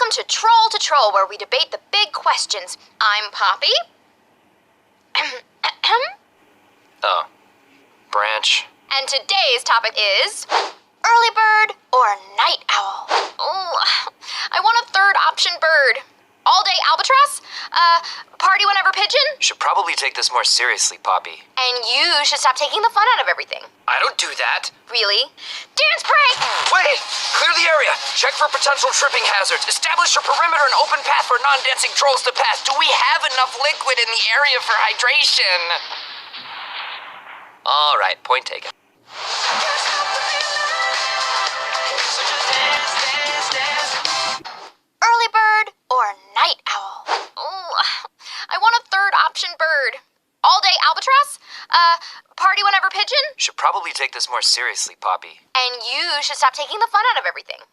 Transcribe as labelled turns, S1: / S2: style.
S1: Welcome to Troll, where we debate the big questions. I'm Poppy.
S2: Oh. Branch.
S1: And today's topic is early bird or night owl. Oh, I want a third option bird. All day albatross? Party whenever pigeon?
S2: Should probably take this more seriously, Poppy.
S1: And you should stop taking the fun out of everything.
S2: I don't do that.
S1: Really? Dance break!
S2: Wait! Clear the area! Check for potential tripping hazards. Establish a perimeter and open path for non-dancing trolls to pass. Do we have enough liquid in the area for hydration? All right, point taken.
S1: Early bird or night owl? Oh, I want a third option bird. All day albatross? Party whenever pigeon?
S2: Should probably take this more seriously, Poppy.
S1: And you should stop taking the fun out of everything.